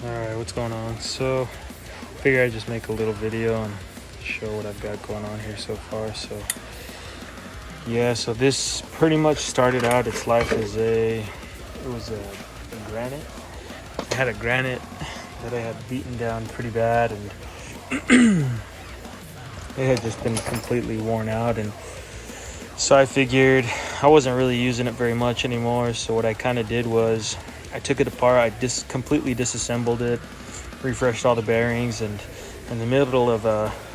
Alright, what's going on? So, figure I'd just make a little video and show what I've got going on here so far. So, yeah, so this pretty much started out its life as it was a granite. I had a granite that I had beaten down pretty bad, and it had just been completely worn out. And so I figured I wasn't really using it very much anymore. So what I kind of did was I took it apart. I completely disassembled it, refreshed all the bearings, and in the middle of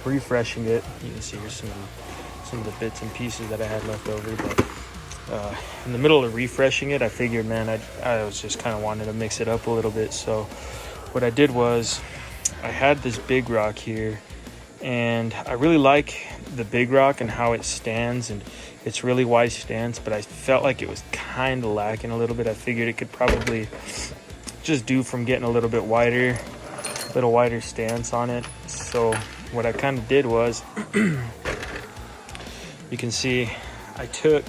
refreshing it, you can see here's some of the bits and pieces that I had left over. But in the middle of refreshing it, I figured, man, I was just kind of wanting to mix it up a little bit. So what I did was I had this big rock here, and I really like the big rock and how it stands, and it's really wide stance, but I felt like it was kind of lacking a little bit. I figured it could probably just do from getting a little wider stance on it. So what I kind of did was you can see I took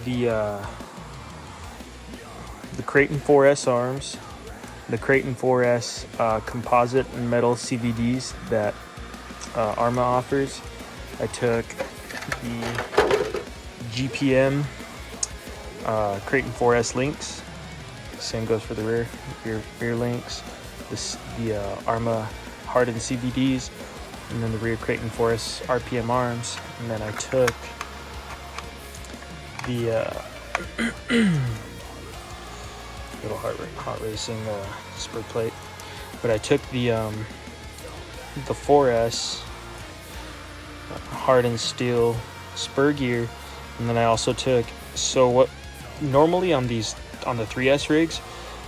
the Creighton 4S arms, the Creighton 4S composite and metal CVDs that Arma offers. I took the GPM Creighton 4S links. Same goes for the rear links. The Arma hardened CVDs, and then the rear Creighton 4S RPM arms. And then I took the little hot racing spur plate, but I took the 4S hardened steel spur gear, and then I also took, so what normally on the 3S rigs,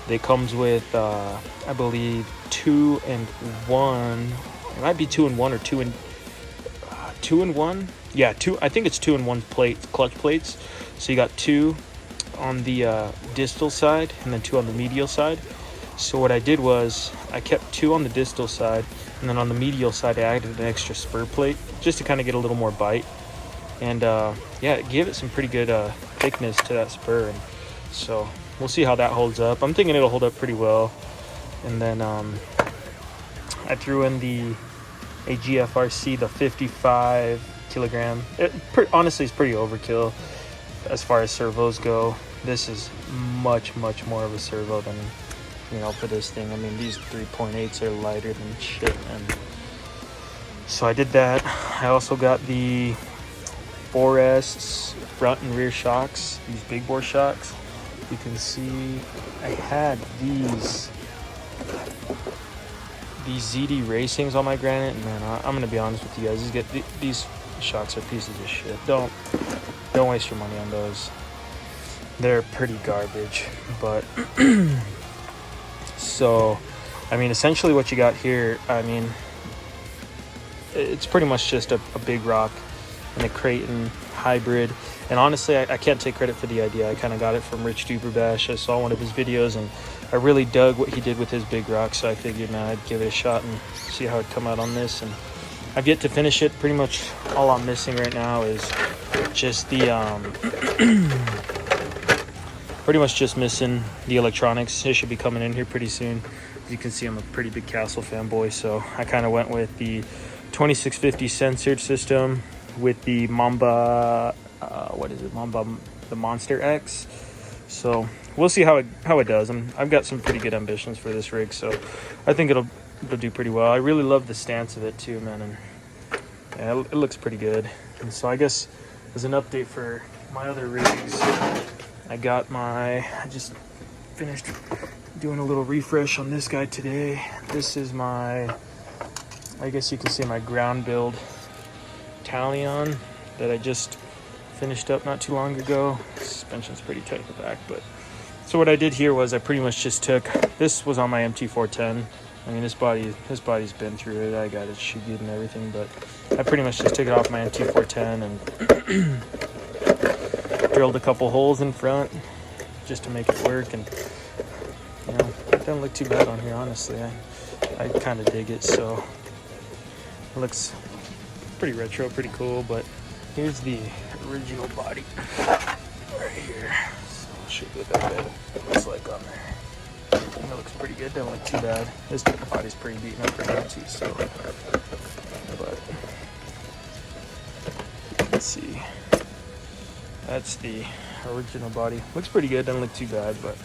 it comes with I believe 2 and 1. It might be 2 and 1 or 2 and 1. Yeah, two. I think it's 2 and 1 plates, clutch plates. So you got 2 on the distal side and then 2 on the medial side. So what I did was I kept 2 on the distal side, and then on the medial side I added an extra spur plate just to kind of get a little more bite. And yeah, it gave it some pretty good thickness to that spur. And so we'll see how that holds up. I'm thinking it'll hold up pretty well. And then I threw in the AGFRC, the 55 kilogram. Honestly, it's pretty overkill as far as servos go. This is much more of a servo than, for this thing. I mean, these 3.8s are lighter than shit. And so I did that. I also got the 4S front and rear shocks, these big bore shocks. You can see I had these ZD Racings on my Granite, and man, I'm gonna be honest with you guys. These shocks are pieces of shit. Don't waste your money on those. They're pretty garbage. But so, I mean, essentially what you got here, I mean, it's pretty much just a big rock and a Creighton hybrid. And honestly, I can't take credit for the idea. I kind of got it from Rich Duberbash. I saw one of his videos, and I really dug what he did with his big rock, so I figured, man, I'd give it a shot and see how it'd come out on this. And I've yet to finish it. Pretty much all I'm missing right now is just the pretty much just missing the electronics. It should be coming in here pretty soon. As you can see, I'm a pretty big Castle fanboy, so I kind of went with the 2650 censored system with the Mamba, the Monster X. So we'll see how it does. I've got some pretty good ambitions for this rig, so I think it'll do pretty well. I really love the stance of it too, man, and yeah, it looks pretty good. And so I guess as an update for my other rigs, I just finished doing a little refresh on this guy today. This is I guess you can say my ground build talion that I just finished up not too long ago. Suspension's pretty tight in the back, but so what I did here was I pretty much just took, this was on my MT410. I mean, this body's been through it. I got it sheeted and everything, but I pretty much just took it off my MT410 and drilled a couple holes in front just to make it work. And it doesn't look too bad on here, honestly. I kind of dig it. So it looks pretty retro, pretty cool. But here's the original body right here. So I'll show you what that bed looks like on there. looks pretty good. Doesn't look too bad. This body's pretty beaten up right now too, so. But let's see. That's the original body. Looks pretty good. Doesn't look too bad, but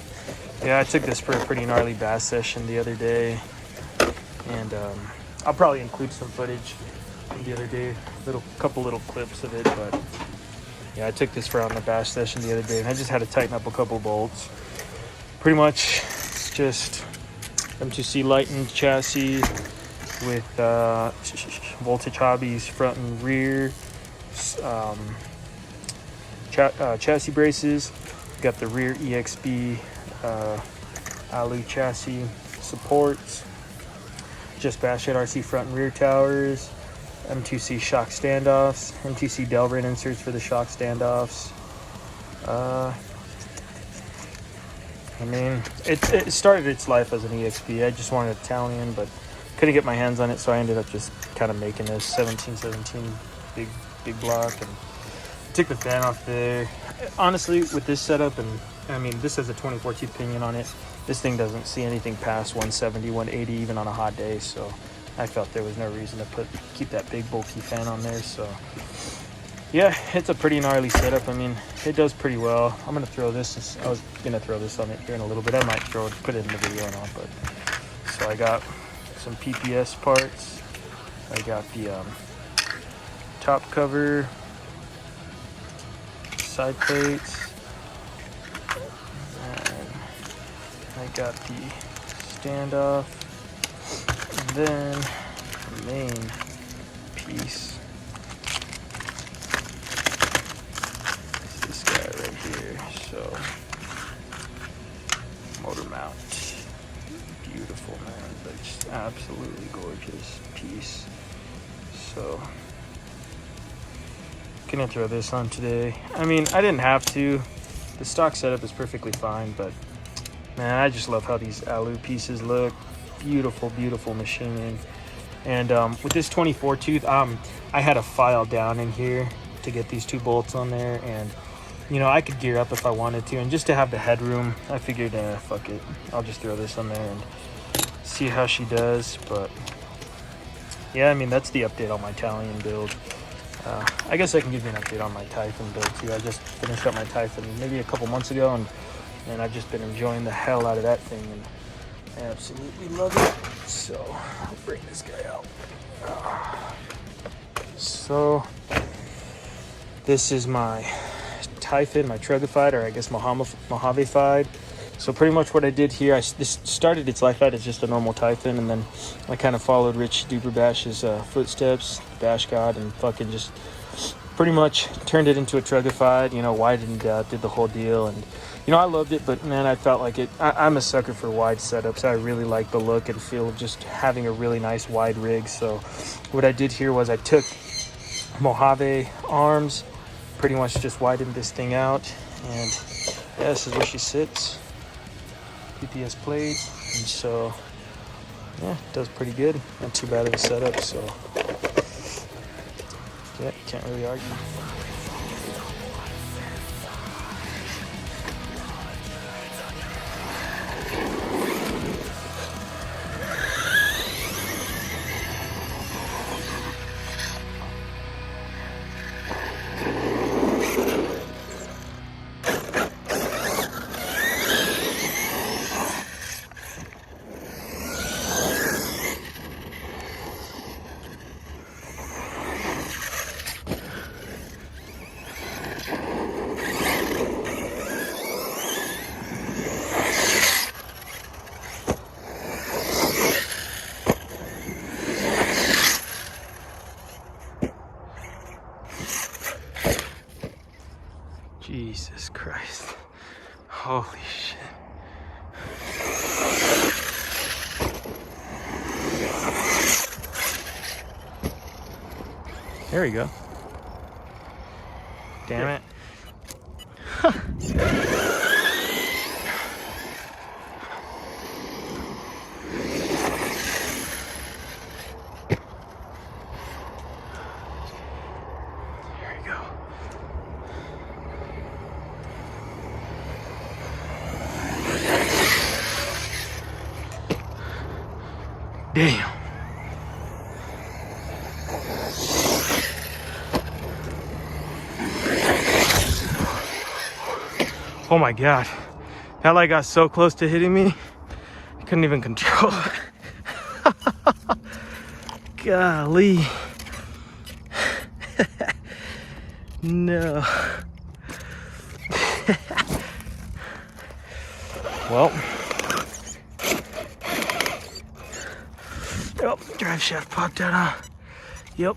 yeah, I took this for a pretty gnarly bass session the other day, and I'll probably include some footage from the other day, couple little clips of it. But yeah, I took this for on the bass session the other day, and I just had to tighten up a couple bolts. Pretty much, it's just M2C lightened chassis with Voltage Hobbies front and rear chassis braces. Got the rear EXB alu chassis supports. Just Bash at RC front and rear towers. M2C shock standoffs. M2C Delrin inserts for the shock standoffs. I mean, it started its life as an EXP. I just wanted a talion, but couldn't get my hands on it, so I ended up just kind of making this 1717 big block, and took the fan off there. Honestly, with this setup, and I mean, this has a 24 teeth pinion on it. This thing doesn't see anything past 170, 180, even on a hot day, so I felt there was no reason to keep that big bulky fan on there. So yeah, it's a pretty gnarly setup. I mean, it does pretty well. I'm gonna throw this. I was gonna throw this on it here in a little bit. I might put it in the video or not. But so I got some PPS parts. I got the top cover, side plates, and I got the standoff, and then the main piece. So, motor mount, beautiful, man, but just absolutely gorgeous piece. So, gonna throw this on today. I mean, I didn't have to. The stock setup is perfectly fine, but man, I just love how these alu pieces look. Beautiful, beautiful machining. And with this 24 tooth, I had a file down in here to get these two bolts on there, and you know, I could gear up if I wanted to, and just to have the headroom, I figured, fuck it, I'll just throw this on there and see how she does. But yeah, I mean, that's the update on my Talion build. I guess I can give you an update on my Typhon build too. I just finished up my Typhon maybe a couple months ago, and I've just been enjoying the hell out of that thing, and I absolutely love it. So I'll bring this guy out. So this is my Typhon, my Trugified, or I guess Mojavefied. So pretty much what I did here, this started its life out as just a normal Typhon, and then I kind of followed Rich Duper Bash's footsteps, Bash God, and fucking just pretty much turned it into a Trugified, you know, widened out, did the whole deal, and you know, I loved it, but man, I felt like I'm a sucker for wide setups. I really like the look and feel of just having a really nice wide rig. So what I did here was I took Mojave arms, pretty much just widened this thing out, and yeah, this is where she sits. PPS plate, and so yeah, it does pretty good. Not too bad of a setup, so yeah, can't really argue. Jesus Christ. Holy shit. There we go. Damn it. Damn. Oh my God. That light got so close to hitting me, I couldn't even control it. Golly. No. Well. Oh, drive shaft popped out, huh? Yep.